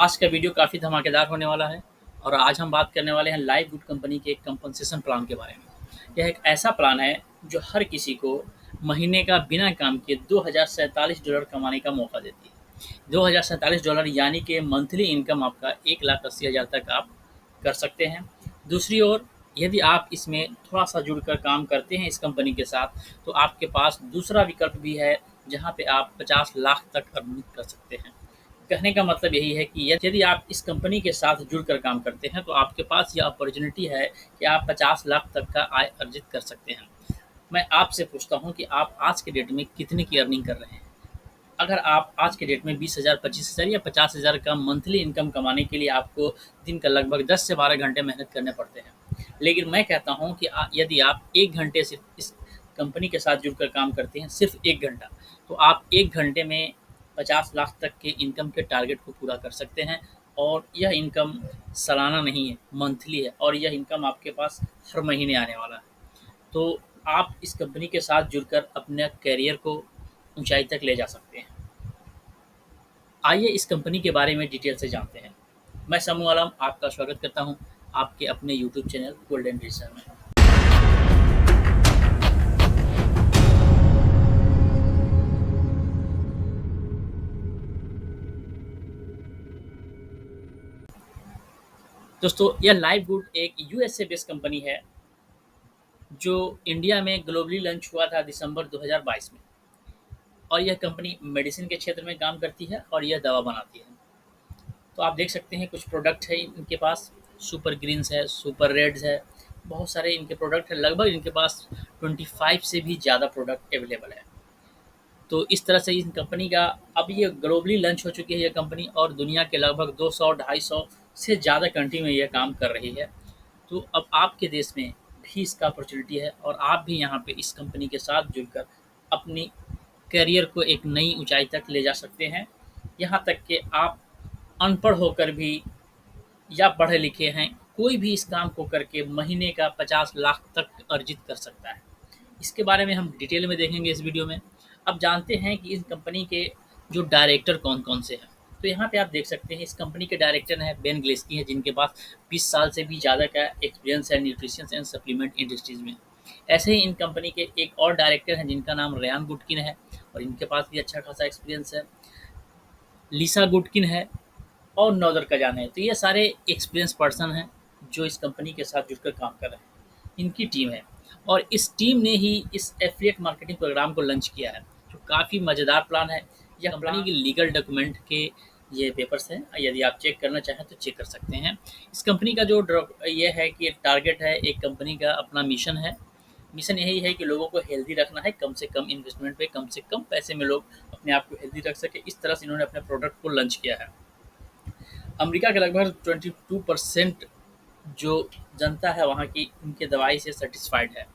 आज का वीडियो काफ़ी धमाकेदार होने वाला है और आज हम बात करने वाले हैं लाइव गुड कंपनी के एक कंपनसेशन प्लान के बारे में। यह एक ऐसा प्लान है जो हर किसी को महीने का बिना काम किए $2047 कमाने का मौका देती है। $2047 यानी कि मंथली इनकम आपका 1,80,000 तक आप कर सकते हैं। दूसरी ओर यदि आप इसमें थोड़ा-सा जुड़कर काम करते हैं इस कंपनी के साथ, तो आपके पास दूसरा विकल्प भी है जहाँ पे आप 50 लाख तक अर्निंग कर सकते हैं। कहने का मतलब यही है कि यदि आप इस कंपनी के साथ जुड़कर काम करते हैं, तो आपके पास यह अपॉर्च्युनिटी है कि आप 50 लाख तक का आय अर्जित कर सकते हैं। मैं आपसे पूछता हूँ कि आप आज के डेट में कितने की अर्निंग कर रहे हैं? अगर आप आज के डेट में 20,000, 25,000 या 50,000 का मंथली इनकम कमाने के लिए आपको दिन का लगभग 10 से 12 घंटे मेहनत करने पड़ते हैं। लेकिन मैं कहता हूँ कि यदि आप 1 घंटे सिर्फ़ इस कंपनी के साथ जुड़कर काम करते हैं, सिर्फ़ 1 घंटा, तो आप 1 घंटे में 50 लाख तक के इनकम के टारगेट को पूरा कर सकते हैं और यह इनकम सालाना नहीं है, मंथली है और यह इनकम आपके पास हर महीने आने वाला है। तो आप इस कंपनी के साथ जुड़कर अपने करियर को ऊँचाई तक ले जा सकते हैं। आइए इस कंपनी के बारे में डिटेल से जानते हैं। मैं समूह आलम आपका स्वागत करता हूँ आपके अपने यूट्यूब चैनल गोल्डन रिसर्च में। दोस्तों, यह लाइव गुड एक यूएसए बेस्ड कंपनी है जो इंडिया में ग्लोबली लॉन्च हुआ था दिसंबर 2022 में। और यह कंपनी मेडिसिन के क्षेत्र में काम करती है और यह दवा बनाती है। तो आप देख सकते हैं कुछ प्रोडक्ट है इनके पास, सुपर ग्रीन्स है, सुपर रेड्स है, बहुत सारे इनके प्रोडक्ट है। लगभग इनके पास 25 से भी ज़्यादा प्रोडक्ट अवेलेबल है। तो इस तरह से इन कंपनी का अब ये ग्लोबली लॉन्च हो चुकी है ये कंपनी और दुनिया के लगभग 200 250 से ज़्यादा कंट्री में ये काम कर रही है। तो अब आपके देश में भी इसका अपॉर्चुनिटी है और आप भी यहाँ पे इस कंपनी के साथ जुड़कर अपनी करियर को एक नई ऊंचाई तक ले जा सकते हैं। यहाँ तक कि आप अनपढ़ होकर भी या पढ़े लिखे हैं, कोई भी इस काम को करके महीने का 50 लाख तक अर्जित कर सकता है। इसके बारे में हम डिटेल में देखेंगे इस वीडियो में। अब जानते हैं कि इस कंपनी के जो डायरेक्टर कौन-कौन से हैं। तो यहाँ पे आप देख सकते हैं इस कंपनी के डायरेक्टर हैं बेन ग्लेस्की हैं, जिनके पास 20 साल से भी ज़्यादा का एक्सपीरियंस है न्यूट्रिशन एंड सप्लीमेंट इंडस्ट्रीज़ में। ऐसे ही इन कंपनी के एक और डायरेक्टर हैं जिनका नाम रेयान गुटकिन है और इनके पास भी अच्छा खासा एक्सपीरियंस है। लिसा गुटकिन है और नौदर कजान है। तो ये सारे एक्सपीरियंस पर्सन हैं जो इस कंपनी के साथ जुड़कर काम कर रहे हैं। इनकी टीम है और इस टीम ने ही इस एफिलिएट मार्केटिंग प्रोग्राम को लॉन्च किया है, जो काफ़ी मज़ेदार प्लान है। यह कंपनी की लीगल डॉक्यूमेंट के ये पेपर्स हैं, यदि आप चेक करना चाहें तो चेक कर सकते हैं। इस कंपनी का जो ये है कि टारगेट है, एक कंपनी का अपना मिशन है। मिशन यही है कि लोगों को हेल्दी रखना है, कम से कम इन्वेस्टमेंट पे, कम से कम पैसे में लोग अपने आप को हेल्दी रख सके। इस तरह से इन्होंने अपने प्रोडक्ट को लॉन्च किया है। अमेरिका के लगभग 22% जो जनता है वहाँ की इनकी दवाई से सेटिस्फाइड है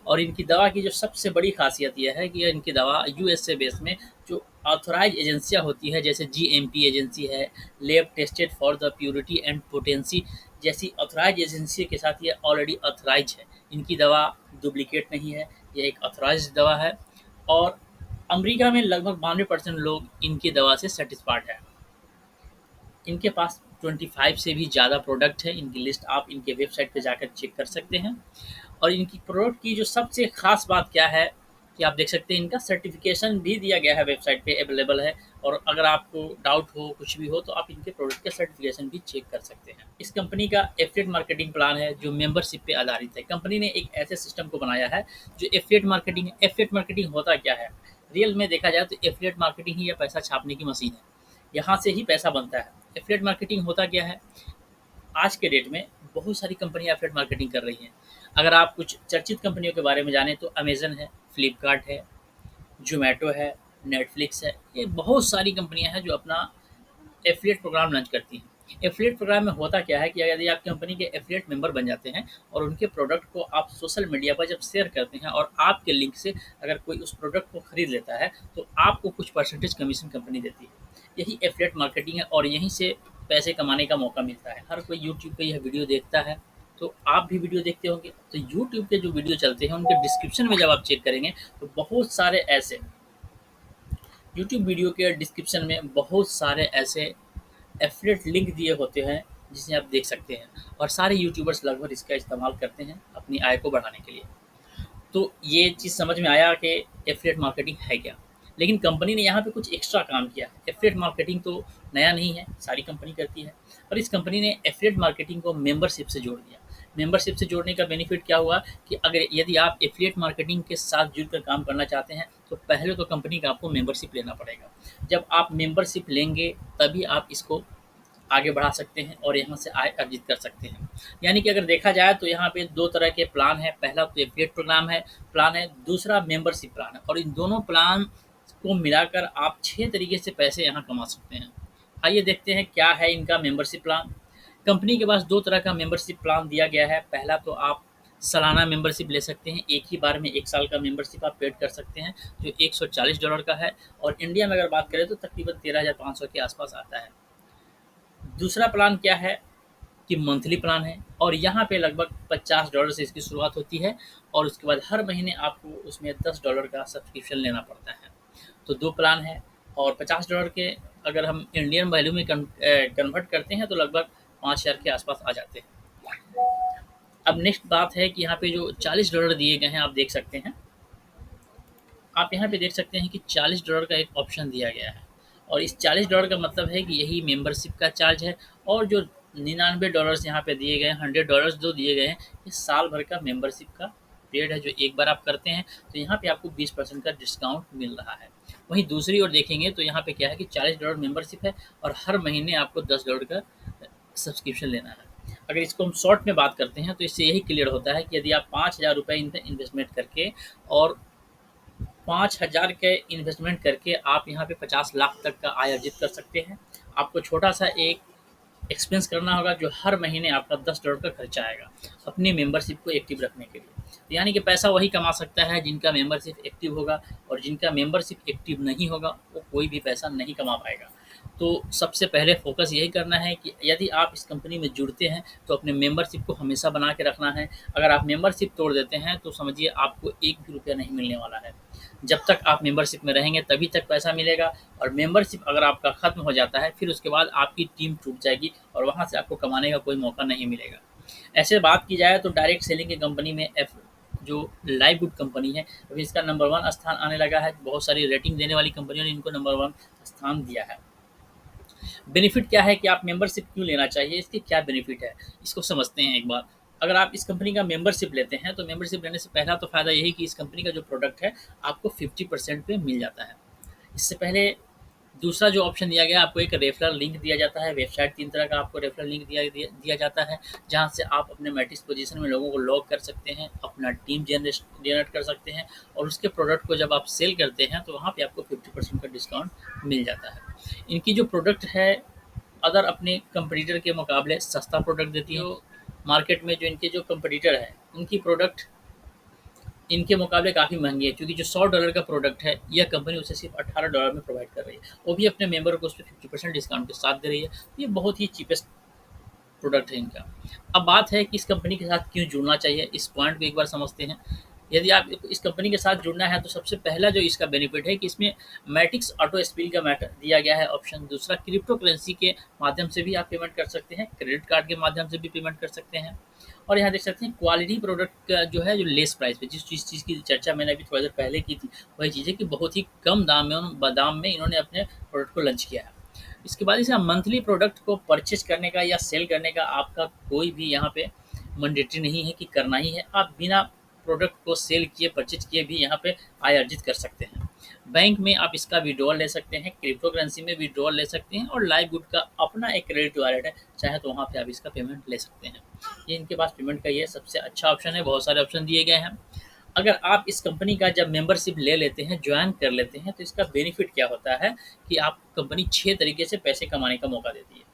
और इनकी दवा की जो सबसे बड़ी खासियत यह है कि इनकी दवा यूएसए बेस में जो ऑथराइज एजेंसियाँ होती है, जैसे जीएमपी एजेंसी है, lab tested for the purity and potency जैसी ऑथराइज एजेंसी के साथ ये ऑलरेडी ऑथराइज है। इनकी दवा डुप्लीकेट नहीं है, ये एक ऑथराइज दवा है और अमेरिका में लगभग 92% लोग इनकी दवा से सेटिस्फाइड है। इनके पास 25 से भी ज़्यादा प्रोडक्ट है। इनकी लिस्ट आप इनके वेबसाइट पे जाकर चेक कर सकते हैं और इनकी प्रोडक्ट की जो सबसे ख़ास बात क्या है कि आप देख सकते हैं इनका सर्टिफिकेशन भी दिया गया है, वेबसाइट पे अवेलेबल है। और अगर आपको डाउट हो, कुछ भी हो, तो आप इनके प्रोडक्ट के सर्टिफिकेशन भी चेक कर सकते हैं। इस कंपनी का एफिलिएट मार्केटिंग प्लान है जो मेंबरशिप पे आधारित है। कंपनी ने एक ऐसे सिस्टम को बनाया है जो एफिलिएट मार्केटिंग है। एफिलिएट मार्केटिंग होता क्या है? रियल में देखा जाए तो एफिलिएट मार्केटिंग ही या पैसा छापने की मशीन है। यहाँ से ही पैसा बनता है। एफिलिएट मार्केटिंग होता क्या है? आज के डेट में बहुत सारी कंपनियाँ एफिलिएट मार्केटिंग कर रही हैं। अगर आप कुछ चर्चित कंपनियों के बारे में जानें तो अमेज़न है, फ्लिपकार्ट है, ज़ोमैटो है, नेटफ्लिक्स है। ये बहुत सारी कंपनियाँ हैं जो अपना एफिलिएट प्रोग्राम लॉन्च करती हैं। एफिलिएट प्रोग्राम में होता क्या है कि यदि आप कंपनी के एफिलिएट मेंबर बन जाते हैं और उनके प्रोडक्ट को आप सोशल मीडिया पर जब शेयर करते हैं और आपके लिंक से अगर कोई उस प्रोडक्ट को खरीद लेता है, तो आपको कुछ परसेंटेज कमीशन कंपनी देती है। यही एफिलिएट मार्केटिंग है और यहीं से पैसे कमाने का मौका मिलता है। हर कोई यूट्यूब पे यह वीडियो देखता है, तो आप भी वीडियो देखते होंगे। तो यूट्यूब पे जो वीडियो चलते हैं उनके डिस्क्रिप्शन में जब आप चेक करेंगे तो बहुत सारे ऐसे यूट्यूब वीडियो के डिस्क्रिप्शन में बहुत सारे ऐसे एफिलिएट लिंक दिए होते हैं, जिसे आप देख सकते हैं, और सारे यूट्यूबर्स लगभग इसका इस्तेमाल करते हैं अपनी आय को बढ़ाने के लिए। तो ये चीज़ समझ में आया कि एफिलिएट मार्केटिंग है क्या। लेकिन कंपनी ने यहाँ पे कुछ एक्स्ट्रा काम किया है। एफिलिएट मार्केटिंग तो नया नहीं है, सारी कंपनी करती है, और इस कंपनी ने एफिलिएट मार्केटिंग को मेंबरशिप से जोड़ दिया। मेंबरशिप से जोड़ने का बेनिफिट क्या हुआ कि अगर यदि आप एफिलिएट मार्केटिंग के साथ जुड़कर काम करना चाहते हैं, तो पहले तो कंपनी का आपको मेंबरशिप लेना पड़ेगा। जब आप मेंबरशिप लेंगे, तभी आप इसको आगे बढ़ा सकते हैं और यहाँ से आय अर्जित कर सकते हैं। यानी कि अगर देखा जाए तो यहाँ पे 2 तरह के प्लान हैं, पहला तो एफिलिएट प्लान है, दूसरा मेंबरशिप प्लान है, और इन दोनों प्लान को मिलाकर आप 6 तरीके से पैसे यहाँ कमा सकते हैं। आइए देखते हैं क्या है इनका मेंबरशिप प्लान। कंपनी के पास 2 तरह का मेंबरशिप प्लान दिया गया है। पहला तो आप सालाना मेंबरशिप ले सकते हैं, एक ही बार में 1 साल का मेंबरशिप आप पेड कर सकते हैं, जो $140 का है, और इंडिया में अगर बात करें तो तकरीबन 13,500 के आसपास आता है। दूसरा प्लान क्या है कि मंथली प्लान है, और यहाँ पे लगभग $50 से इसकी शुरुआत होती है, और उसके बाद हर महीने आपको उसमें $10 का सब्सक्रिप्शन लेना पड़ता है। तो 2 प्लान है, और $50 के अगर हम इंडियन वैल्यू में कन्वर्ट करते हैं तो लगभग 5,000 के आसपास आ जाते हैं। अब नेक्स्ट बात है कि यहाँ पे जो $40 दिए गए हैं, आप देख सकते हैं, आप यहाँ पे देख सकते हैं कि $40 का एक ऑप्शन दिया गया है, और इस $40 का मतलब है कि यही मेंबरशिप का चार्ज है, और जो $99 यहाँ पे दिए गए हैं, $100 जो दिए गए हैं, ये साल भर का मेंबरशिप का पीरियड है, जो एक बार आप करते हैं तो यहाँ पे आपको 20% का डिस्काउंट मिल रहा है। वहीं दूसरी ओर देखेंगे तो यहाँ पे क्या है कि $40 मेंबरशिप है, और हर महीने आपको $10 का सब्सक्रिप्शन लेना है। अगर इसको हम शॉर्ट में बात करते हैं तो इससे यही क्लियर होता है कि यदि आप ₹5,000 इन्वेस्टमेंट करके और 5,000 के इन्वेस्टमेंट करके आप यहाँ पे 50 लाख तक का आय अर्जित कर सकते हैं। आपको छोटा-सा एक एक्सपेंस करना होगा, जो हर महीने आपका $10 का खर्चा आएगा, अपनी मेंबरशिप को एक्टिव रखने के लिए। तो यानी कि पैसा वही कमा सकता है जिनका मेंबरशिप एक्टिव होगा, और जिनका मेंबरशिप एक्टिव नहीं होगा, वो कोई भी पैसा नहीं कमा पाएगा। तो सबसे पहले फ़ोकस यही करना है कि यदि आप इस कंपनी में जुड़ते हैं, तो अपने मेंबरशिप को हमेशा बना के रखना है। अगर आप मेंबरशिप तोड़ देते हैं, तो समझिए आपको एक भी रुपया नहीं मिलने वाला है। जब तक आप मेंबरशिप में रहेंगे तभी तक पैसा मिलेगा, और मेंबरशिप अगर आपका ख़त्म हो जाता है, फिर उसके बाद आपकी टीम टूट जाएगी, और वहाँ से आपको कमाने का कोई मौका नहीं मिलेगा। ऐसे बात की जाए तो डायरेक्ट सेलिंग की कंपनी में जो लाइववुड कंपनी है, अभी इसका नंबर 1 स्थान आने लगा है। बहुत सारी रेटिंग देने वाली कंपनियों ने इनको नंबर 1 स्थान दिया है। बेनिफिट क्या है कि आप मेंबरशिप क्यों लेना चाहिए, इसके क्या बेनिफिट है, इसको समझते हैं एक बार। अगर आप इस कंपनी का मेंबरशिप लेते हैं, तो मेंबरशिप लेने से पहला तो फ़ायदा यही कि इस कंपनी का जो प्रोडक्ट है, आपको 50% पे मिल जाता है। इससे पहले दूसरा जो ऑप्शन दिया गया, आपको एक रेफरल लिंक दिया जाता है। वेबसाइट 3 तरह का आपको रेफरल लिंक दिया जाता है, जहाँ से आप अपने मैट्रिक्स पोजीशन में लोगों को लॉग कर सकते हैं, अपना टीम जनरेट कर सकते हैं, और उसके प्रोडक्ट को जब आप सेल करते हैं, तो वहाँ पे आपको 50% का डिस्काउंट मिल जाता है। इनकी जो प्रोडक्ट है, अदर अपने कंपटीटर के मुकाबले सस्ता प्रोडक्ट देती है। मार्केट में जो इनके जो कंपटीटर हैं, उनकी प्रोडक्ट इनके मुकाबले काफ़ी महँगी है, क्योंकि जो $100 का प्रोडक्ट है, यह कंपनी उसे सिर्फ़ $18 में प्रोवाइड कर रही है। वो भी अपने मेंबर को उसपे 50% डिस्काउंट के साथ दे रही है। तो ये बहुत ही चीपेस्ट प्रोडक्ट है इनका। अब बात है कि इस कंपनी के साथ क्यों जुड़ना चाहिए, इस पॉइंट को एक बार समझते हैं। यदि आप इस कंपनी के साथ जुड़ना है, तो सबसे पहला जो इसका बेनिफिट है कि इसमें मैट्रिक्स ऑटो स्पिल का मैटर दिया गया है ऑप्शन। दूसरा, क्रिप्टो करेंसी के माध्यम से भी आप पेमेंट कर सकते हैं, क्रेडिट कार्ड के माध्यम से भी पेमेंट कर सकते हैं, और यहाँ देख सकते हैं क्वालिटी प्रोडक्ट का जो है, जो लेस प्राइस पे, जिस चीज़ की चर्चा मैंने अभी थोड़ी देर पहले की थी, वही चीज़ है कि बहुत ही कम दाम में इन्होंने अपने प्रोडक्ट को लॉन्च किया है। इसके बाद इसका मंथली प्रोडक्ट को परचेज करने का या सेल करने का आपका कोई भी यहाँ पे मैंडेटरी नहीं है कि करना ही है। आप बिना प्रोडक्ट को सेल किए, परचेज किए भी यहाँ पे आय अर्जित कर सकते हैं। बैंक में आप इसका विड्रॉल ले सकते हैं, क्रिप्टो करेंसी में विड्रॉल ले सकते हैं, और लाइववुड का अपना एक क्रेडिट वॉलेट है, चाहे तो वहाँ पे आप इसका पेमेंट ले सकते हैं। ये इनके पास पेमेंट का ये सबसे अच्छा ऑप्शन है। बहुत सारे ऑप्शन दिए गए हैं। अगर आप इस कंपनी का जब मेंबरशिप ले लेते हैं, ज्वाइन कर लेते हैं, तो इसका बेनिफिट क्या होता है कि आप कंपनी 6 तरीके से पैसे कमाने का मौका देती है।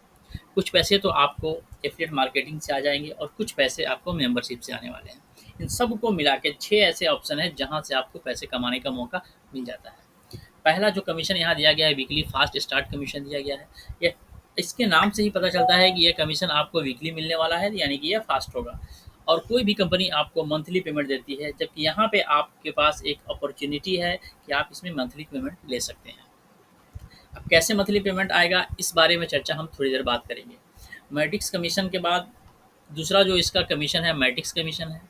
कुछ पैसे तो आपको एफिलिएट मार्केटिंग से आ जाएँगे, और कुछ पैसे आपको मेंबरशिप से आने वाले हैं। इन सबको मिला के 6 ऐसे ऑप्शन हैं जहाँ से आपको पैसे कमाने का मौका मिल जाता है। पहला जो कमीशन यहाँ दिया गया है, वीकली फास्ट स्टार्ट कमीशन दिया गया है। ये इसके नाम से ही पता चलता है कि ये कमीशन आपको वीकली मिलने वाला है, यानी कि यह फास्ट होगा। और कोई भी कंपनी आपको मंथली पेमेंट देती है, जबकि यहाँ पे आपके पास एक अपॉर्चुनिटी है कि आप इसमें मंथली पेमेंट ले सकते हैं। अब कैसे मंथली पेमेंट आएगा, इस बारे में चर्चा हम थोड़ी देर बात करेंगे। मैट्रिक्स कमीशन के बाद दूसरा जो इसका कमीशन है मैट्रिक्स कमीशन है।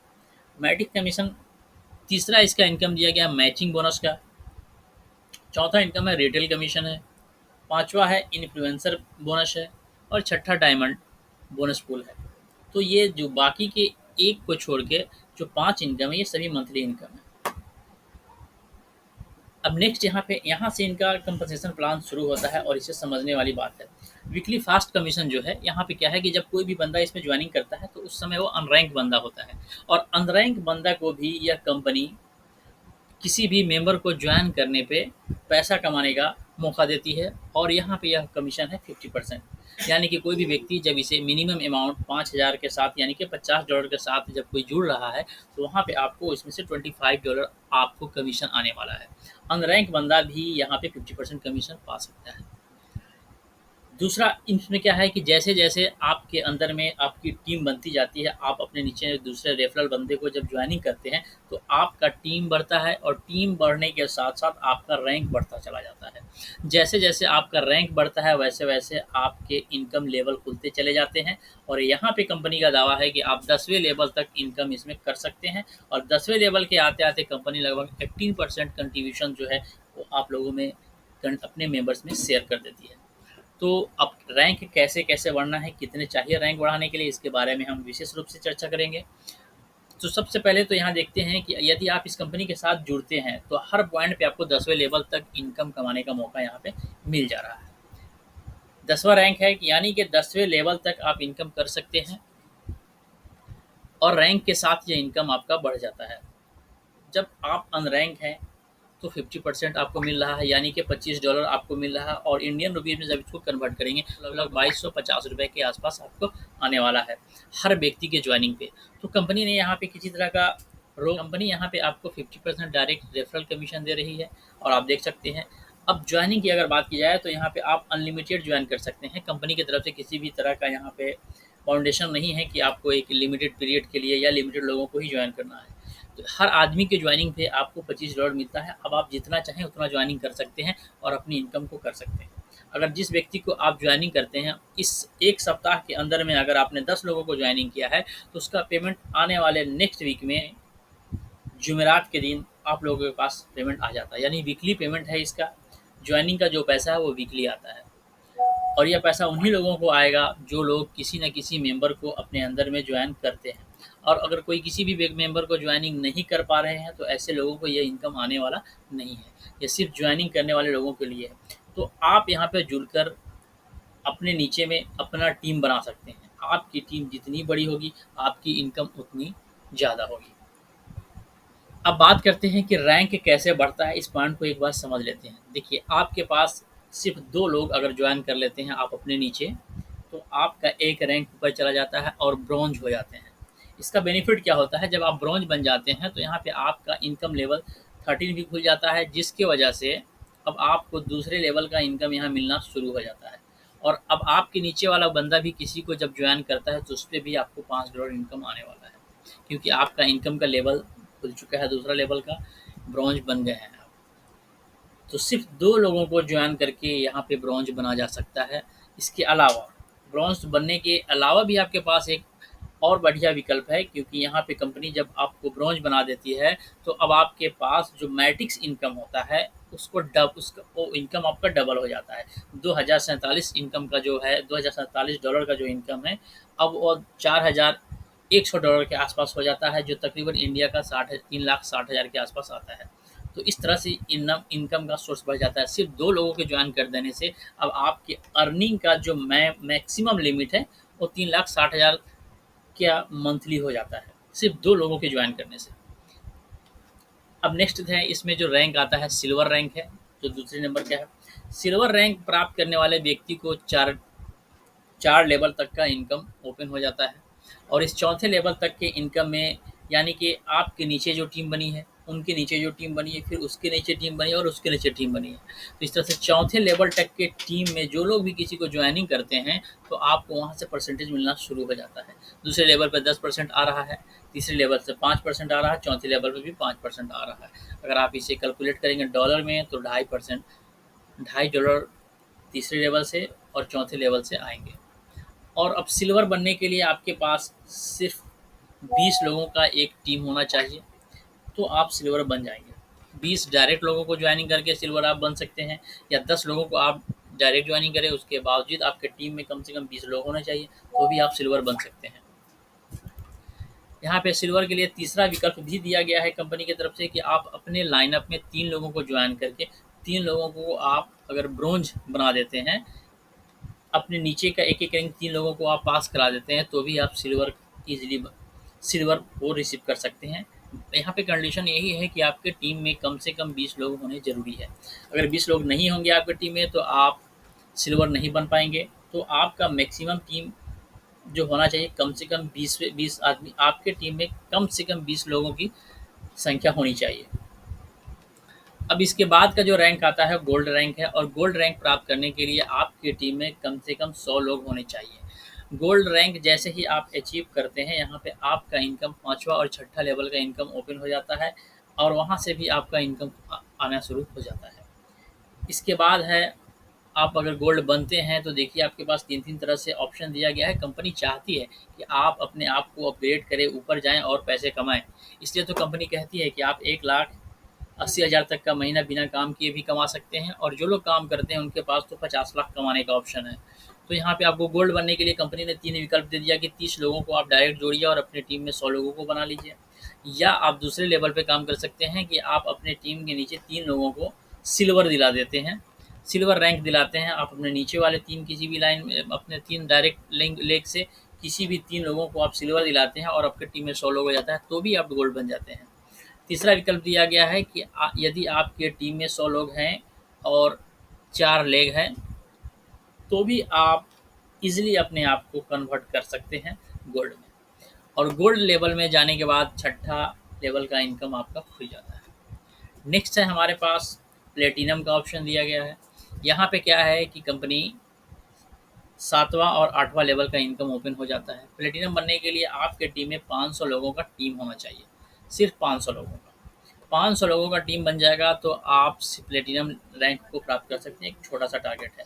मैट्रिक्स कमीशन, तीसरा इसका इनकम दिया गया मैचिंग बोनस का, चौथा इनकम है रिटेल कमीशन है, पांचवा है इन्फ्लुएंसर बोनस है, और छठा डायमंड बोनस पूल है। तो ये जो बाकी के एक को छोड़ के जो पांच इनकम है ये सभी मंथली इनकम है। अब नेक्स्ट यहाँ से इनका कंपनसेशन प्लान शुरू होता है और इसे समझने वाली बात है। वीकली फास्ट कमीशन जो है यहाँ पे क्या है कि जब कोई भी बंदा इसमें ज्वाइनिंग करता है तो उस समय वो अनरैंक बंदा होता है, और अनरैंक बंदा को भी यह कंपनी किसी भी मेंबर को ज्वाइन करने पे पैसा कमाने का मौका देती है, और यहाँ पे यह कमीशन है 50%। यानी कि कोई भी व्यक्ति जब इसे मिनिमम अमाउंट 5,000 के साथ यानी कि $50 के साथ जब कोई जुड़ रहा है तो वहाँ पे आपको इसमें से $25 आपको कमीशन आने वाला है। अनरैंक बंदा भी यहाँ पे 50% कमीशन पा सकता है। दूसरा इसमें क्या है कि जैसे-जैसे आपके अंदर में आपकी टीम बनती जाती है, आप अपने नीचे दूसरे रेफरल बंदे को जब जॉइनिंग करते हैं, तो आपका टीम बढ़ता है और टीम बढ़ने के साथ-साथ आपका रैंक बढ़ता चला जाता है। जैसे-जैसे आपका रैंक बढ़ता है, वैसे-वैसे आपके इनकम लेवल खुलते चले जाते हैं, और यहाँ पे कंपनी का दावा है कि आप 10वें लेवल तक इनकम इसमें कर सकते हैं, और 10वें लेवल के आते-आते कंपनी लगभग 18% कंट्रीब्यूशन जो है, वो आप लोगों में अपने मेंबर्स में शेयर कर देती है। तो अब रैंक कैसे-कैसे बढ़ना है, कितने चाहिए रैंक बढ़ाने के लिए, इसके बारे में हम विशेष रूप से चर्चा करेंगे। तो सबसे पहले तो यहाँ देखते हैं कि यदि आप इस कंपनी के साथ जुड़ते हैं, तो हर पॉइंट पे आपको 10वें लेवल तक इनकम कमाने का मौका यहाँ पे मिल जा रहा है। 10वां रैंक है कि यानी कि 10वें लेवल तक आप इनकम कर सकते हैं, और रैंक के साथ ये इनकम आपका बढ़ जाता है। जब आप अनरैंक हैं तो 50% आपको मिल रहा है, यानी कि $25 आपको मिल रहा है, और इंडियन रुपीज़ में जब इसको कन्वर्ट करेंगे तो लगभग ₹2250 के आसपास आपको आने वाला है हर व्यक्ति के ज्वाइनिंग पे। तो कंपनी ने यहाँ पे किसी तरह का कंपनी यहाँ पे आपको 50% डायरेक्ट रेफरल कमीशन दे रही है, और आप देख सकते हैं। अब ज्वाइनिंग की अगर बात की जाए तो यहाँ पे आप अनलिमिटेड ज्वाइन कर सकते हैं। कंपनी की तरफ से किसी भी तरह का यहाँ पे फाउंडेशन नहीं है कि आपको एक लिमिटेड पीरियड के लिए या लिमिटेड लोगों को ही ज्वाइन करना है। तो हर आदमी के ज्वाइनिंग पे आपको $25 मिलता है। अब आप जितना चाहें उतना ज्वाइनिंग कर सकते हैं और अपनी इनकम को कर सकते हैं। अगर जिस व्यक्ति को आप ज्वाइनिंग करते हैं, इस 1 सप्ताह के अंदर में अगर आपने 10 लोगों को ज्वाइनिंग किया है, तो उसका पेमेंट आने वाले नेक्स्ट वीक में जुमेरात के दिन आप लोगों के पास पेमेंट आ जाता है। यानी वीकली पेमेंट है इसका। ज्वाइनिंग का जो पैसा है वो वीकली आता है, और यह पैसा उन्हीं लोगों को आएगा जो लोग किसी न किसी मेंबर को अपने अंदर में ज्वाइन करते हैं। और अगर कोई किसी भी मेंबर को ज्वाइनिंग नहीं कर पा रहे हैं, तो ऐसे लोगों को ये इनकम आने वाला नहीं है। ये सिर्फ ज्वाइनिंग करने वाले लोगों के लिए है। तो आप यहाँ पे जुड़कर अपने नीचे में अपना टीम बना सकते हैं। आपकी टीम जितनी बड़ी होगी, आपकी इनकम उतनी ज़्यादा होगी। अब बात करते हैं कि रैंक कैसे बढ़ता है, इस पॉइंट को एक बार समझ लेते हैं। देखिए, आपके पास सिर्फ 2 लोग अगर ज्वाइन कर लेते हैं आप अपने नीचे, तो आपका एक रैंक ऊपर चला जाता है और ब्रॉन्ज हो जाते हैं। इसका बेनिफिट क्या होता है, जब आप ब्रॉन्ज बन जाते हैं तो यहाँ पे आपका इनकम लेवल 13 भी खुल जाता है, जिसकी वजह से अब आपको दूसरे लेवल का इनकम यहाँ मिलना शुरू हो जाता है। और अब आपके नीचे वाला बंदा भी किसी को जब ज्वाइन करता है तो उस पे भी आपको $5 इनकम आने वाला है, क्योंकि आपका इनकम का लेवल खुल चुका है, दूसरा लेवल का ब्रॉन्ज बन गए हैं आप। तो सिर्फ 2 लोगों को ज्वाइन करके यहाँ पे ब्रॉन्ज बना जा सकता है। इसके अलावा ब्रॉन्ज बनने के अलावा भी आपके पास एक और बढ़िया विकल्प है, क्योंकि यहाँ पे कंपनी जब आपको ब्रॉन्ज बना देती है तो अब आपके पास जो मैट्रिक्स इनकम होता है उसका वो इनकम आपका डबल हो जाता है। 2047 इनकम का जो है $2047 का जो इनकम है, अब वो $4,100 के आसपास हो जाता है, जो तकरीबन इंडिया का 3,60,000 के आसपास आता है। तो इस तरह से इनकम का सोर्स बढ़ जाता है। सिर्फ 2 लोगों के ज्वाइन कर देने से अब आपकी अर्निंग का जो मैक्सिमम लिमिट है वो 3,60,000 क्या मंथली हो जाता है, सिर्फ 2 लोगों के ज्वाइन करने से। अब नेक्स्ट है, इसमें जो रैंक आता है सिल्वर रैंक है, जो दूसरे नंबर का है। सिल्वर रैंक प्राप्त करने वाले व्यक्ति को 4 लेवल तक का इनकम ओपन हो जाता है, और इस चौथे लेवल तक के इनकम में यानी कि आपके नीचे जो टीम बनी है, उनके नीचे जो टीम बनी है, फिर उसके नीचे टीम बनी है, और उसके नीचे टीम बनी है। तो इस तरह से चौथे लेवल तक के टीम में जो लोग भी किसी को ज्वाइनिंग करते हैं, तो आपको वहाँ से परसेंटेज मिलना शुरू हो जाता है। दूसरे लेवल पर 10% आ रहा है, तीसरे लेवल से 5% आ रहा है, चौथे लेवल पर भी 5% आ रहा है। अगर आप इसे कैलकुलेट करेंगे डॉलर में तो $2.5 $2.5 तीसरे लेवल से और चौथे लेवल से आएँगे। और अब सिल्वर बनने के लिए आपके पास सिर्फ़ 20 लोगों का एक टीम होना चाहिए, तो आप सिल्वर बन जाएँगे। 20 डायरेक्ट लोगों को जॉइनिंग करके सिल्वर आप बन सकते हैं, या 10 लोगों को आप डायरेक्ट जॉइनिंग करें, उसके बावजूद आपके टीम में कम से कम 20 लोग होने चाहिए, तो भी आप सिल्वर बन सकते हैं। यहाँ पे सिल्वर के लिए तीसरा विकल्प भी दिया गया है कंपनी की तरफ से कि आप अपने लाइनअप में 3 लोगों को जॉइन करके 3 लोगों को आप अगर ब्रोंज बना देते हैं, अपने नीचे का एक-एक रैंक 3 लोगों को आप पास करा देते हैं, तो भी आप सिल्वर ईज़िली सिल्वर को रिसीव कर सकते हैं। यहाँ पे कंडीशन यही है कि आपके टीम में कम से कम 20 लोग होने ज़रूरी है। अगर 20 लोग नहीं होंगे आपकी टीम में, तो आप सिल्वर नहीं बन पाएँगे। तो आपका मैक्सिमम टीम जो होना चाहिए, कम से कम 20 आदमी, आपके टीम में कम से कम 20 लोगों की संख्या होनी चाहिए। अब इसके बाद का जो रैंक आता है गोल्ड रैंक है, और गोल्ड रैंक प्राप्त करने के लिए आपकी टीम में कम से कम 100 लोग होने चाहिए। गोल्ड रैंक जैसे ही आप अचीव करते हैं, यहाँ पे आपका इनकम 5वां और छठा लेवल का इनकम ओपन हो जाता है, और वहाँ से भी आपका इनकम आना शुरू हो जाता है। इसके बाद है, आप अगर गोल्ड बनते हैं तो देखिए आपके पास 3-3 तरह से ऑप्शन दिया गया है। कंपनी चाहती है कि आप अपने आप को अपग्रेड करें, ऊपर जाएँ और पैसे कमाएँ। इसलिए तो कंपनी कहती है कि आप 1,80,000 तक का महीना बिना काम किए भी कमा सकते हैं, और जो लोग काम करते हैं उनके पास तो 50 लाख कमाने का ऑप्शन है। तो यहाँ पे आपको गोल्ड बनने के लिए कंपनी ने 3 विकल्प दे दिया कि 30 लोगों को आप डायरेक्ट जोड़िए और अपनी टीम में 100 लोगों को बना लीजिए। या आप दूसरे लेवल पे काम कर सकते हैं कि आप अपने टीम के नीचे 3 लोगों को सिल्वर दिला देते हैं, सिल्वर रैंक दिलाते हैं। आप अपने नीचे वाले 3 किसी भी लाइन में अपने 3 डायरेक्ट लेग से किसी भी 3 लोगों को आप सिल्वर दिलाते हैं, और आपकी टीम में 100 लोग हो जाता है, तो भी आप गोल्ड बन जाते हैं। तीसरा विकल्प दिया गया है कि यदि आपके टीम में 100 लोग हैं और 4 लेग हैं, तो भी आप ईज़िली अपने आप को कन्वर्ट कर सकते हैं गोल्ड में। और गोल्ड लेवल में जाने के बाद छठा लेवल का इनकम आपका खुल जाता है। नेक्स्ट है हमारे पास प्लेटिनम का ऑप्शन दिया गया है। यहाँ पे क्या है कि कंपनी 7वां और 8वां लेवल का इनकम ओपन हो जाता है। प्लेटिनम बनने के लिए आपके टीम में 500 लोगों का टीम होना चाहिए, सिर्फ 500 लोगों का। 500 लोगों का टीम बन जाएगा तो आप प्लेटिनम रैंक को प्राप्त कर सकते हैं। एक छोटा सा टारगेट है।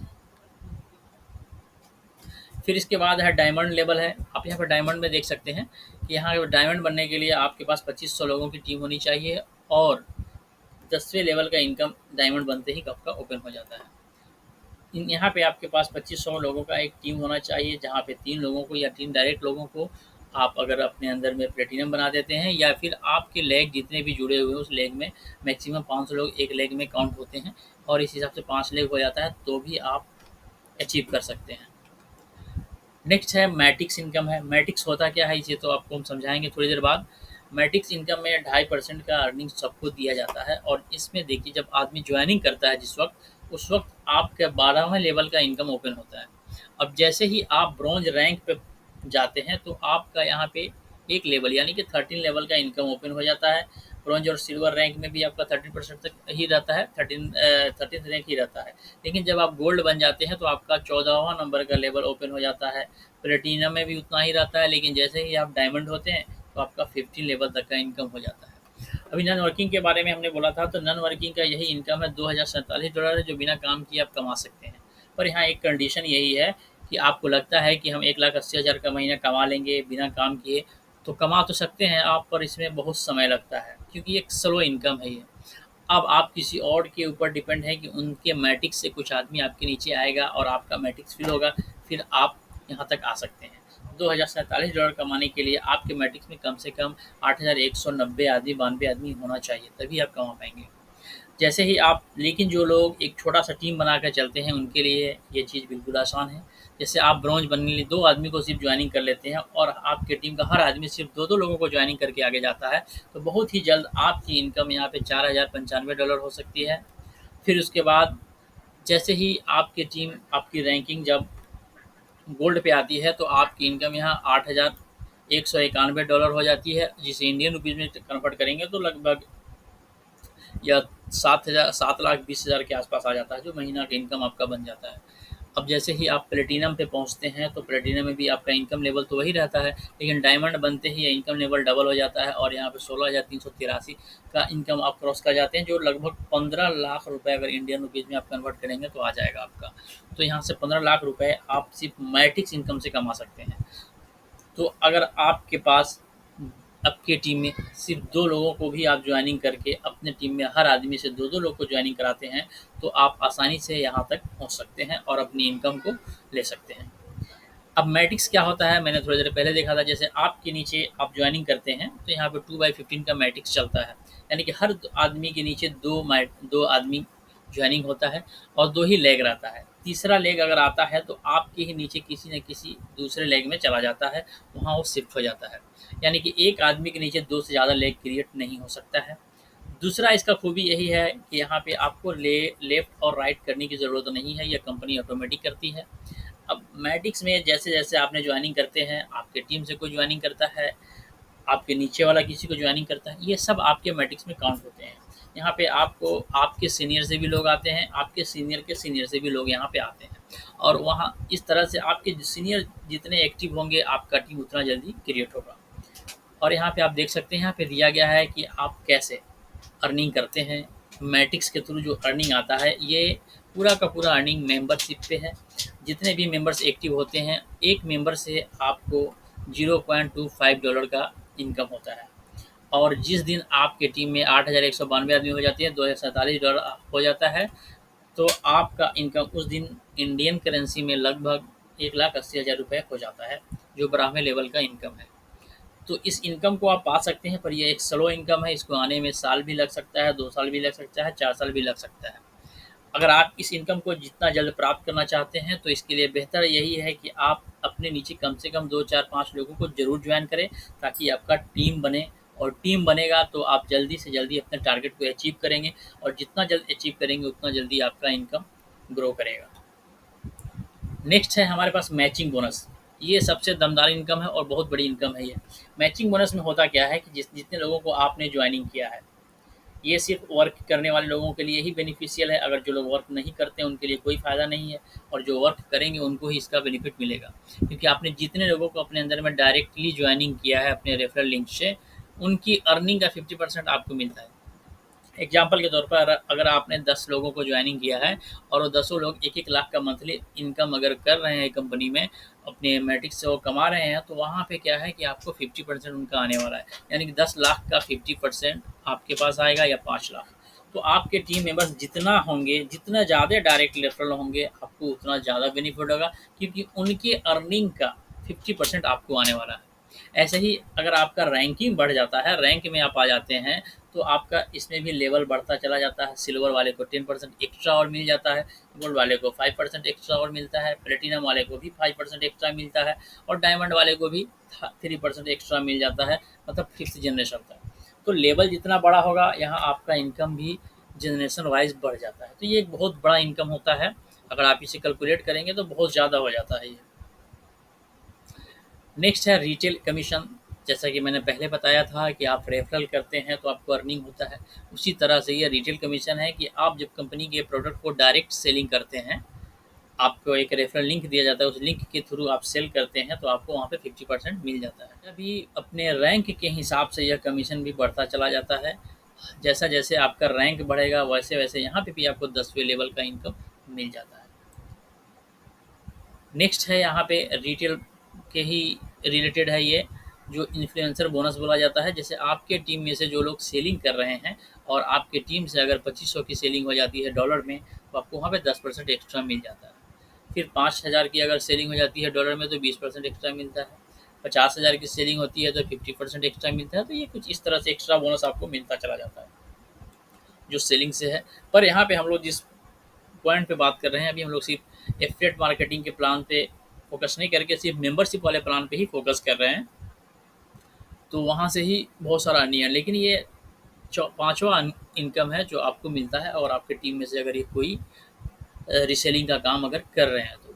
फिर इसके बाद है डायमंड लेवल है। आप यहाँ पर डायमंड में देख सकते हैं कि यहाँ डायमंड बनने के लिए आपके पास 2500 लोगों की टीम होनी चाहिए, और 10वें लेवल का इनकम डायमंड बनते ही आपका ओपन हो जाता है। यहाँ पे आपके पास 2500 लोगों का एक टीम होना चाहिए, जहाँ पे 3 लोगों को या 3 डायरेक्ट लोगों को आप अगर अपने अंदर में प्लेटिनम बना देते हैं, या फिर आपके लेग जितने भी जुड़े हुए हैं उस लेग में मैक्सिमम 500 लोग एक लेग में काउंट होते हैं, और इस हिसाब से 5 लेग हो जाता है, तो भी आप अचीव कर सकते हैं। नेक्स्ट है मैट्रिक्स इनकम है। मैट्रिक्स होता क्या है, इसे तो आपको हम समझाएंगे थोड़ी देर बाद। मैट्रिक्स इनकम में 2.5% का अर्निंग सबको दिया जाता है, और इसमें देखिए जब आदमी ज्वाइनिंग करता है जिस वक्त, उस वक्त आपके 12वें लेवल का इनकम ओपन होता है। अब जैसे ही आप ब्रॉन्ज रैंक पे जाते हैं, तो आपका यहाँ पे एक लेवल यानी कि 13 लेवल का इनकम ओपन हो जाता है। ब्रॉन्ज और सिल्वर रैंक में भी आपका 13% तक ही रहता है, 13th रैंक ही रहता है। लेकिन जब आप गोल्ड बन जाते हैं तो आपका 14वां नंबर का लेवल ओपन हो जाता है। प्लेटिनम में भी उतना ही रहता है, लेकिन जैसे ही आप डायमंड होते हैं तो आपका 15 लेवल तक का इनकम हो जाता है। अभी नॉन वर्किंग के बारे में हमने बोला था, तो नॉन वर्किंग का यही इनकम है, $2047 है, जो बिना काम किए आप कमा सकते हैं। पर यहाँ एक कंडीशन यही है कि आपको लगता है कि हम 1,80,000 का महीना कमा लेंगे बिना काम किए, तो कमा तो सकते हैं आप, पर इसमें बहुत समय लगता है, क्योंकि एक स्लो इनकम है ये। अब आप किसी और के ऊपर डिपेंड है कि उनके मैट्रिक्स से कुछ आदमी आपके नीचे आएगा और आपका मैट्रिक्स फिल होगा, फिर आप यहाँ तक आ सकते हैं। $2047 कमाने के लिए आपके मैट्रिक्स में कम से कम 8,190 आदमी 92 आदमी होना चाहिए, तभी आप कमा पाएंगे। जैसे ही आप, लेकिन जो लोग एक छोटा सा टीम बनाकर चलते हैं उनके लिए ये चीज़ बिल्कुल आसान है। जैसे आप ब्रॉन्ज बनने के लिए 2 आदमी को सिर्फ ज्वाइनिंग कर लेते हैं, और आपके टीम का हर आदमी सिर्फ 2-2 लोगों को ज्वाइनिंग करके आगे जाता है, तो बहुत ही जल्द आपकी इनकम यहाँ पे $4,095 हो सकती है। फिर उसके बाद जैसे ही आपकी टीम, आपकी रैंकिंग जब गोल्ड पे आती है, तो आपकी इनकम यहाँ $8,191 हो जाती है, जिसे इंडियन रुपीज़ में कन्वर्ट करेंगे तो लगभग या 7,20,000 के आसपास आ जाता है, जो महीना का इनकम आपका बन जाता है। अब जैसे ही आप प्लेटिनम पे पहुँचते हैं, तो प्लेटिनम में भी आपका इनकम लेवल तो वही रहता है, लेकिन डायमंड बनते ही ये इनकम लेवल डबल हो जाता है और यहाँ पे 16,383 का इनकम आप क्रॉस कर जाते हैं, जो लगभग 15 लाख रुपए अगर इंडियन रुपीज़ में आप कन्वर्ट करेंगे तो आ जाएगा आपका। तो यहाँ से 15 लाख रुपए आप सिर्फ मैट्रिक्स इनकम से कमा सकते हैं। तो अगर आपके पास आपकी टीम में सिर्फ 2 लोगों को भी आप जॉइनिंग करके अपने टीम में हर आदमी से 2-2 लोग को जॉइनिंग कराते हैं, तो आप आसानी से यहाँ तक पहुँच सकते हैं और अपनी इनकम को ले सकते हैं। अब मैट्रिक्स क्या होता है, मैंने थोड़ी देर पहले देखा था, जैसे आपके नीचे आप जॉइनिंग करते हैं, तो यहाँ पे 2/15 का मैट्रिक्स चलता है। यानी कि हर आदमी के नीचे 2 आदमी जॉइनिंग होता है और 2 ही लेग रहता है। तीसरा लेग अगर आता है तो आपके ही नीचे किसी न किसी दूसरे लेग में चला जाता है, वहाँ वो शिफ्ट हो जाता है। यानी कि एक आदमी के नीचे 2 से ज़्यादा लेग क्रिएट नहीं हो सकता है। दूसरा इसका खूबी यही है कि यहाँ पे आपको लेफ्ट और राइट करने की ज़रूरत नहीं है, यह कंपनी ऑटोमेटिक करती है। अब मैट्रिक्स में जैसे-जैसे आपने जॉइनिंग करते हैं, आपके टीम से कोई जॉइनिंग करता है, आपके नीचे वाला किसी को जॉइनिंग करता है, ये सब आपके मैट्रिक्स में काउंट होते हैं। यहाँ पे आपको आपके सीनियर से भी लोग आते हैं, आपके सीनियर के सीनियर से भी लोग यहाँ पे आते हैं और वहाँ इस तरह से आपके सीनियर जितने एक्टिव होंगे, आपका टीम उतना जल्दी क्रिएट होगा। और यहाँ पे आप देख सकते हैं, यहाँ पे दिया गया है कि आप कैसे अर्निंग करते हैं। मैट्रिक्स के थ्रू जो अर्निंग आता है, ये पूरा का पूरा अर्निंग मेंबरशिप पे है। जितने भी मेंबर्स एक्टिव होते हैं, एक मेंबर से आपको $0.25 का इनकम होता है और जिस दिन आपके टीम में 8,192 आदमी हो जाते हैं, $2,047 हो जाता है, तो आपका इनकम उस दिन इंडियन करेंसी में लगभग 1,80,000 रुपये हो जाता है, जो ब्राह्मण लेवल का इनकम है। तो इस इनकम को आप पा सकते हैं, पर ये एक स्लो इनकम है, इसको आने में साल भी लग सकता है, 2 साल भी लग सकता है, 4 साल भी लग सकता है। अगर आप इस इनकम को जितना जल्द प्राप्त करना चाहते हैं, तो इसके लिए बेहतर यही है कि आप अपने नीचे कम से कम 2, 4, 5 लोगों को ज़रूर जॉइन करें, ताकि आपका टीम बने और टीम बनेगा तो आप जल्दी से जल्दी अपने टारगेट को अचीव करेंगे और जितना जल्द अचीव करेंगे, उतना जल्दी आपका इनकम ग्रो करेगा। नेक्स्ट है हमारे पास मैचिंग बोनस। ये सबसे दमदार इनकम है और बहुत बड़ी इनकम है ये। मैचिंग बोनस में होता क्या है कि जितने लोगों को आपने जॉइनिंग किया है, ये सिर्फ वर्क करने वाले लोगों के लिए ही बेनिफिशियल है। अगर जो लोग वर्क नहीं करते हैं, उनके लिए कोई फ़ायदा नहीं है और जो वर्क करेंगे उनको ही इसका बेनिफिट मिलेगा। क्योंकि आपने जितने लोगों को अपने अंदर में डायरेक्टली जॉइनिंग किया है अपने रेफरल लिंक से, उनकी अर्निंग का 50% आपको मिलता है। एग्जाम्पल के तौर पर अगर आपने 10 लोगों को जॉइनिंग किया है और वो 10 लोग 1-1 लाख का मंथली इनकम अगर कर रहे हैं कंपनी में, अपने मैट्रिक्स से वो कमा रहे हैं, तो वहाँ पे क्या है कि आपको 50% उनका आने वाला है। यानी कि 10 लाख का 50% आपके पास आएगा या 5 लाख। तो आपके टीम मेंबर्स जितना होंगे, जितना ज़्यादा डायरेक्ट रेफरल होंगे, आपको उतना ज़्यादा बेनिफिट होगा, क्योंकि उनके अर्निंग का 50% आपको आने वाला है। ऐसे ही अगर आपका रैंकिंग बढ़ जाता है, रैंक में आप आ जाते हैं, तो आपका इसमें भी लेवल बढ़ता चला जाता है। सिल्वर वाले को 10% एक्स्ट्रा और मिल जाता है, गोल्ड वाले को 5% एक्स्ट्रा और मिलता है, प्लेटिनम वाले को भी 5% एक्स्ट्रा मिलता है और डायमंड वाले को भी 3% एक्स्ट्रा मिल जाता है, मतलब 5th जनरेशन तक। तो लेवल जितना बड़ा होगा, यहाँ आपका इनकम भी जनरेशन वाइज बढ़ जाता है। तो ये एक बहुत बड़ा इनकम होता है। अगर आप इसे कैलकुलेट करेंगे तो बहुत ज़्यादा हो जाता है ये। नेक्स्ट है रिटेल कमीशन। जैसा कि मैंने पहले बताया था कि आप रेफरल करते हैं तो आपको अर्निंग होता है, उसी तरह से ये रिटेल कमीशन है कि आप जब कंपनी के प्रोडक्ट को डायरेक्ट सेलिंग करते हैं, आपको एक रेफरल लिंक दिया जाता है, उस लिंक के थ्रू आप सेल करते हैं, तो आपको वहाँ पे 50% मिल जाता है। अभी अपने रैंक के हिसाब से यह कमीशन भी बढ़ता चला जाता है। जैसा जैसे आपका रैंक बढ़ेगा, वैसे वैसे यहाँ पे भी आपको 10वें लेवल का इनकम मिल जाता है। नेक्स्ट है यहाँ पे रिटेल के ही रिलेटेड है ये, जो इन्फ्लुएंसर बोनस बोला जाता है। जैसे आपके टीम में से जो लोग सेलिंग कर रहे हैं और आपके टीम से अगर 2500 की सेलिंग हो जाती है डॉलर में, तो आपको वहाँ पे 10% एक्स्ट्रा मिल जाता है। फिर 5000 की अगर सेलिंग हो जाती है डॉलर में, तो 20% एक्स्ट्रा मिलता है। 50,000 की सेलिंग होती है तो 50% एक्स्ट्रा मिलता है। तो ये कुछ इस तरह से एक्स्ट्रा बोनस आपको मिलता चला जाता है जो सेलिंग से है। पर यहाँ पे हम लोग जिस पॉइंट पे बात कर रहे हैं, अभी हम लोग सिर्फ एफिलिएट मार्केटिंग के प्लान पे फोकस नहीं करके सिर्फ मेंबरशिप वाले प्लान पे ही फोकस कर रहे हैं, तो वहाँ से ही बहुत सारा अर्निंग है। लेकिन ये पांचवा इनकम है जो आपको मिलता है और आपके टीम में से अगर ये कोई रीसेलिंग का काम अगर कर रहे हैं तो।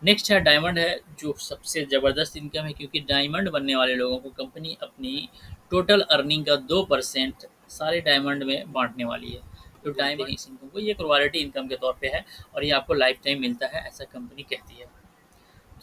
नेक्स्ट है डायमंड है, जो सबसे ज़बरदस्त इनकम है, क्योंकि डायमंड बनने वाले लोगों को कंपनी अपनी टोटल अर्निंग का 2% सारे डायमंड में बांटने वाली है। जो डायमंड इस इनकम को, ये एक रॉयल्टी इनकम के तौर पे है और ये आपको लाइफ टाइम मिलता है, ऐसा कंपनी कहती है।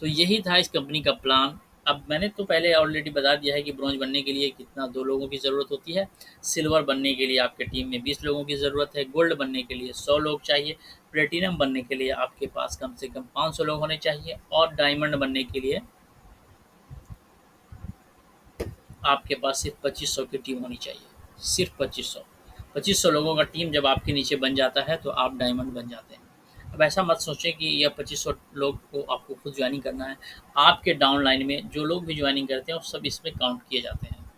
तो यही था इस कंपनी का प्लान। अब मैंने तो पहले ऑलरेडी बता दिया है कि ब्रॉन्ज बनने के लिए कितना 2 लोगों की ज़रूरत होती है, सिल्वर बनने के लिए आपके टीम में 20 लोगों की ज़रूरत है, गोल्ड बनने के लिए 100 लोग चाहिए, प्लेटिनम बनने के लिए आपके पास कम से कम 500 लोग होने चाहिए और डायमंड बनने के लिए आपके पास सिर्फ 2500 की टीम होनी चाहिए, सिर्फ 2500। 2500 लोगों का टीम जब आपके नीचे बन जाता है तो आप डायमंड बन जाते हैं। अब ऐसा मत सोचें कि यह 2500 लोग को आपको खुद ज्वाइनिंग करना है। आपके डाउन लाइन में जो लोग भी ज्वाइनिंग करते हैं वो सब इसमें काउंट किए जाते हैं।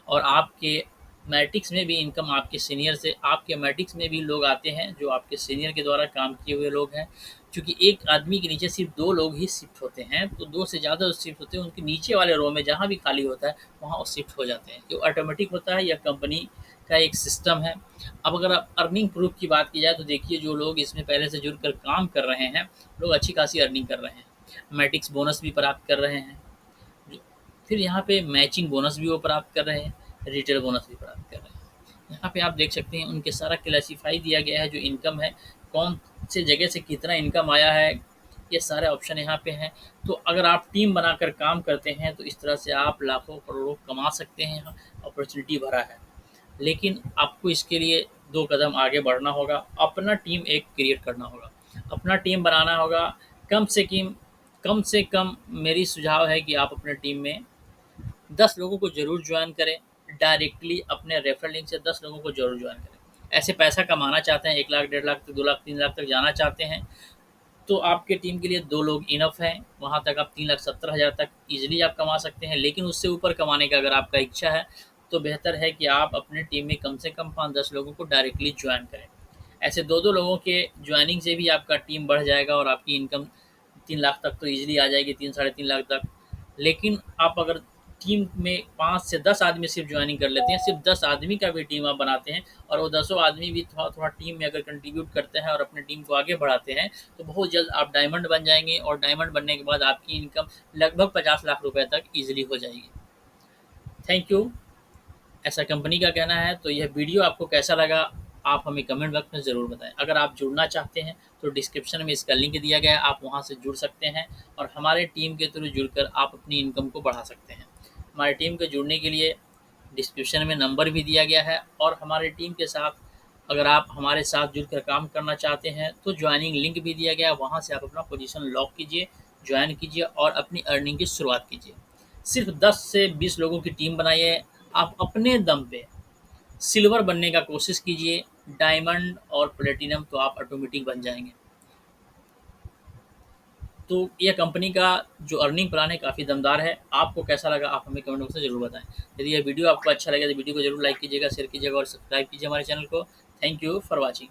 और आपके मैट्रिक्स में भी इनकम आपके सीनियर से, आपके मैट्रिक्स में भी लोग आते हैं जो आपके सीनियर के द्वारा काम किए हुए लोग हैं। क्योंकि एक आदमी के नीचे सिर्फ 2 लोग ही शिफ्ट होते हैं, तो 2 से ज़्यादा शिफ्ट होते हैं, उनके नीचे वाले रो में जहाँ भी खाली होता है वहाँ वो शिफ्ट हो जाते हैं। ये ऑटोमेटिक होता है, यह कंपनी का एक सिस्टम है। अब अगर आप अर्निंग प्रूफ की बात की जाए तो देखिए, जो लोग इसमें पहले से जुड़कर काम कर रहे हैं, लोग अच्छी खासी अर्निंग कर रहे हैं। मैट्रिक्स बोनस भी प्राप्त कर रहे हैं। फिर यहाँ पे मैचिंग बोनस भी वो प्राप्त कर रहे हैं, रिटेल बोनस भी प्राप्त कर रहे हैं। यहाँ पे आप देख सकते हैं उनके सारा क्लासिफाई दिया गया है, जो इनकम है, कौन से जगह से कितना इनकम आया है, ये सारे ऑप्शन यहाँ पे हैं। तो अगर आप टीम बनाकर काम करते हैं तो इस तरह से आप लाखों करोड़ों कमा सकते हैं, यहाँ अपॉर्चुनिटी भरा है। लेकिन आपको इसके लिए 2 कदम आगे बढ़ना होगा, अपना टीम एक क्रिएट करना होगा, अपना टीम बनाना होगा। कम से कम मेरी सुझाव है कि आप अपने टीम में 10 लोगों को ज़रूर जॉइन करें। डायरेक्टली अपने रेफरल लिंक से 10 लोगों को ज़रूर जॉइन करें। ऐसे पैसा कमाना चाहते हैं, 1 लाख, 1.5 लाख तक, 2 लाख, 3 लाख तक जाना चाहते हैं, तो आपके टीम के लिए 2 लोग इनफ हैं। वहाँ तक आप 3,70,000 तक ईज़िली आप कमा सकते हैं। लेकिन उससे ऊपर कमाने का अगर आपका इच्छा है, तो बेहतर है कि आप अपने टीम में कम से कम 5-10 लोगों को डायरेक्टली जॉइन करें। ऐसे 2-2 लोगों के जॉइनिंग से भी आपका टीम बढ़ जाएगा और आपकी इनकम 3 लाख तक तो ईज़िली आ जाएगी, 3 साढ़े 3 लाख तक। लेकिन आप अगर टीम में 5 से 10 आदमी सिर्फ ज्वाइनिंग कर लेते हैं, सिर्फ 10 आदमी का भी टीम आप बनाते हैं और वो 10 आदमी भी थोड़ा थोड़ा टीम में अगर कंट्रीब्यूट करते हैं और अपने टीम को आगे बढ़ाते हैं, तो बहुत जल्द आप डायमंड बन जाएंगे और डायमंड बनने के बाद आपकी इनकम लगभग 50 लाख रुपए तक ईजिली हो जाएगी। थैंक यू, ऐसा कंपनी का कहना है। तो यह वीडियो आपको कैसा लगा, आप हमें कमेंट बॉक्स में ज़रूर बताएं। अगर आप जुड़ना चाहते हैं तो डिस्क्रिप्शन में इसका लिंक दिया गया है, आप वहां से जुड़ सकते हैं और हमारे टीम के थ्रू जुड़कर आप अपनी इनकम को बढ़ा सकते हैं। हमारी टीम के जुड़ने के लिए डिस्क्रिप्शन में नंबर भी दिया गया है और हमारी टीम के साथ अगर आप हमारे साथ जुड़कर काम करना चाहते हैं तो ज्वाइनिंग लिंक भी दिया गया है, वहाँ से आप अपना पोजीशन लॉक कीजिए, ज्वाइन कीजिए और अपनी अर्निंग की शुरुआत कीजिए। सिर्फ 10 से 20 लोगों की टीम बनाइए, आप अपने दम पे सिल्वर बनने का कोशिश कीजिए, डायमंड और प्लेटिनम तो आप ऑटोमेटिक बन जाएंगे। तो यह कंपनी का जो अर्निंग प्लान है काफ़ी दमदार है। आपको कैसा लगा आप हमें कमेंट बॉक्स में ज़रूर बताएं। यदि यह वीडियो आपको अच्छा लगे तो वीडियो को जरूर लाइक कीजिएगा, शेयर कीजिएगा और सब्सक्राइब कीजिए हमारे चैनल को। Thank you for watching.